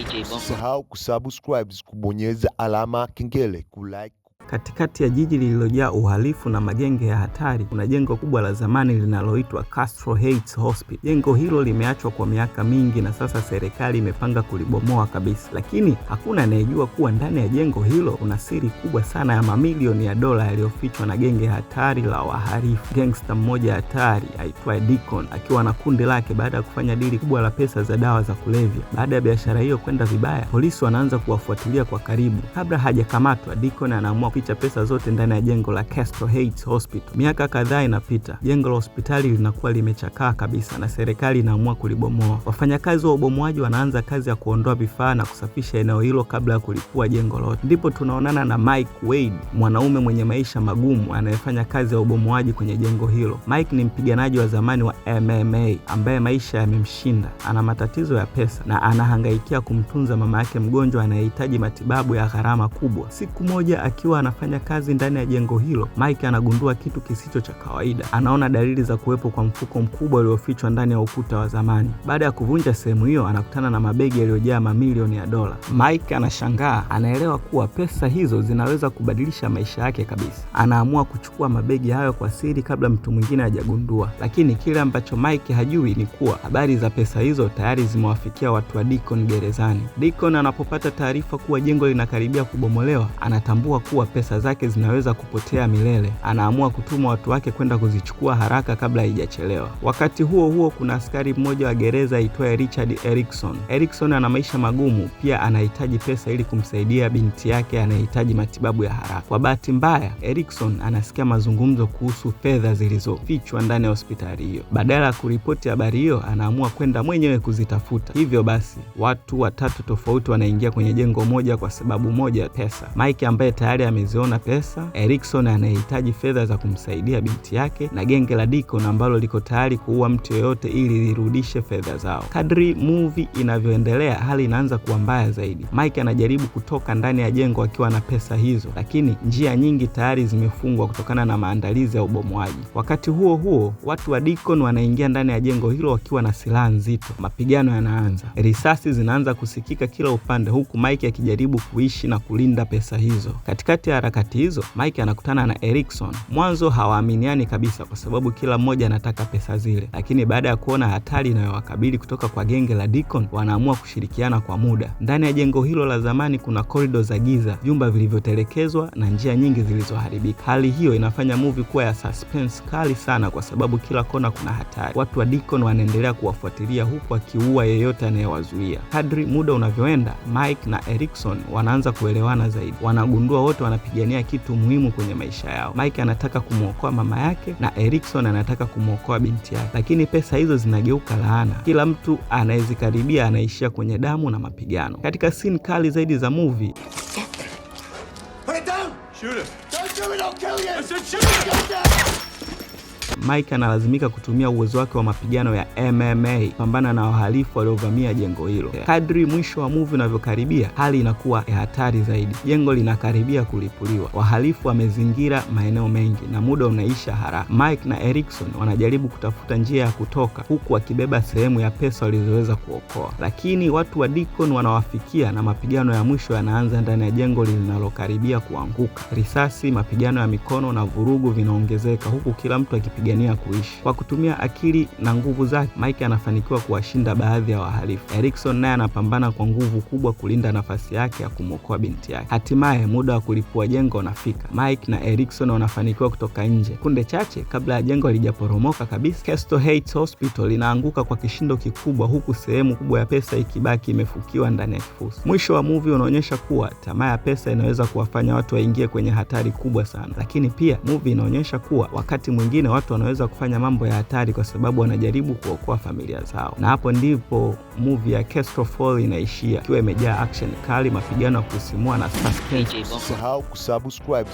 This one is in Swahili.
Usisahau kusubscribe, kubonyeza alama kengele, kulike. Katikati ya jiji lililojaa uhalifu na magenge ya hatari, kuna jengo kubwa la zamani linaloitwa Castro Heights Hospital. Jengo hilo limeachwa kwa miaka mingi na sasa serikali imepanga kulibomoa kabisa. Lakini hakuna anayejua kuwa ndani ya jengo hilo kuna siri kubwa sana ya mamilioni ya dola yaliyofichwa na genge hatari la wahalifu. Gangster mmoja hatari aitwaye Deacon akiwa na kundi lake baada ya kufanya dili kubwa la pesa za dawa za kulevya. Baada ya biashara hiyo kwenda vibaya, polisi wanaanza kuwafuatilia kwa karibu. Kabla hajakamatwa, Deacon anaamua kuficha pesa zote ndani ya jengo la Castro Heights Hospital. Miaka kadhaa inapita, jengo la hospitali linakuwa limechakaa kabisa na serikali inaamua kulibomoa. Wafanyakazi wa ubomoaji wanaanza kazi ya kuondoa vifaa na kusafisha eneo hilo kabla ya kulipua jengo lote. Ndipo tunaonana na Mike Wade, mwanaume mwenye maisha magumu anayefanya kazi ya ubomoaji kwenye jengo hilo. Mike ni mpiganaji wa zamani wa MMA ambaye maisha yamemshinda. Ana matatizo ya pesa na anahangaikia kumtunza mama yake mgonjwa anayehitaji matibabu ya gharama kubwa. Siku moja akiwa anafanya kazi ndani ya jengo hilo, Mike anagundua kitu kisicho cha kawaida. Anaona dalili za kuwepo kwa mfuko mkubwa uliofichwa ndani ya ukuta wa zamani. Baada ya kuvunja sehemu hiyo, anakutana na mabegi yaliyojaa mamilioni ya dola. Mike anashangaa, anaelewa kuwa pesa hizo zinaweza kubadilisha maisha yake kabisa. Anaamua kuchukua mabegi hayo kwa siri kabla mtu mwingine hajagundua. Lakini kile ambacho Mike hajui ni kuwa habari za pesa hizo tayari zimewafikia watu wa Deacon gerezani. Deacon anapopata taarifa kuwa jengo linakaribia kubomolewa, anatambua kuwa pesa zake zinaweza kupotea milele. Anaamua kutuma watu wake kwenda kuzichukua haraka kabla haijachelewa. Wakati huo huo, kuna askari mmoja wa gereza aitwaye Richard Erickson. Erickson ana maisha magumu, pia anahitaji pesa ili kumsaidia binti yake anayehitaji matibabu ya haraka. Kwa bahati mbaya, Erickson anasikia mazungumzo kuhusu fedha zilizofichwa ndani ya hospitali hiyo. Badala ya kuripoti habari hiyo, anaamua kwenda mwenyewe kuzitafuta. Hivyo basi, watu watatu tofauti wanaingia kwenye jengo moja kwa sababu moja, pesa. Mike ambaye tayari ameziona pesa, Erickson anayehitaji fedha za kumsaidia binti yake, na genge la Deacon ambalo liko tayari kuua mtu yeyote ili lirudishe fedha zao. Kadri movie inavyoendelea, hali inaanza kuwa mbaya zaidi. Mike anajaribu kutoka ndani ya jengo akiwa na pesa hizo, lakini njia nyingi tayari zimefungwa kutokana na maandalizi ya ubomoaji. Wakati huo huo, watu wa Deacon wanaingia ndani ya jengo hilo wakiwa na silaha nzito. Mapigano yanaanza. Risasi zinaanza kusikika kila upande, huku Mike akijaribu kuishi na kulinda pesa hizo. Katikati ya harakati hizo, Mike anakutana na Erickson. Mwanzo hawaaminiani kabisa kwa sababu kila mmoja anataka pesa zile, lakini baada ya kuona hatari inayowakabili kutoka kwa genge la Deacon, wanaamua kushirikiana kwa muda. Ndani ya jengo hilo la zamani kuna korido za giza, vyumba vilivyotelekezwa na njia nyingi zilizoharibika. Hali hiyo inafanya movie kuwa ya suspense kali sana kwa sababu kila kona kuna hatari. Watu wa Deacon wanaendelea kuwafuatilia huku akiua yeyote anayewazuia. Kadri muda unavyoenda, Mike na Erickson wanaanza kuelewana zaidi. Wanagundua wote wanapigania kitu muhimu kwenye maisha yao. Mike anataka kumwokoa mama yake na Erickson anataka kumwokoa binti yake, lakini pesa hizo zinageuka laana. Kila mtu anayezikaribia anaishia kwenye damu na mapigano. Katika scene kali zaidi za movie, Mike analazimika kutumia uwezo wake wa mapigano ya MMA kupambana na wahalifu waliovamia jengo hilo. Kadri mwisho wa movie unavyokaribia, hali inakuwa ya hatari zaidi. Jengo linakaribia kulipuliwa. Wahalifu wamezingira maeneo mengi na muda unaisha haraka. Mike na Erickson wanajaribu kutafuta njia ya kutoka huku wakibeba sehemu ya pesa walizoweza kuokoa. Lakini watu wa Deacon wanawafikia na mapigano ya mwisho yanaanza ndani ya jengo linalokaribia kuanguka. Risasi, mapigano ya mikono na vurugu vinaongezeka huku kila mtu akipigania kuishi. Kwa kutumia akili na nguvu zake, Mike anafanikiwa kuwashinda baadhi ya wahalifu. Erickson naye anapambana kwa nguvu kubwa kulinda nafasi yake ya kumwokoa binti yake. Hatimaye muda wa kulipua jengo unafika. Mike na Erickson wanafanikiwa kutoka nje. Kunde chache kabla ya jengo halijaporomoka kabisa, Castro Heights Hospital linaanguka kwa kishindo kikubwa huku sehemu kubwa ya pesa ikibaki imefukiwa ndani ya kifusi. Mwisho wa movie unaonyesha kuwa tamaa ya pesa inaweza kuwafanya watu waingie kwenye hatari kubwa sana. Lakini pia movie inaonyesha kuwa wakati mwingine watu wanaweza kufanya mambo ya hatari kwa sababu wanajaribu kuokoa familia zao. Na hapo ndipo movie ya Castro Fall inaishia, ikiwa imejaa action kali, mapigano ya kusisimua na suspense. Usisahau kusubscribe.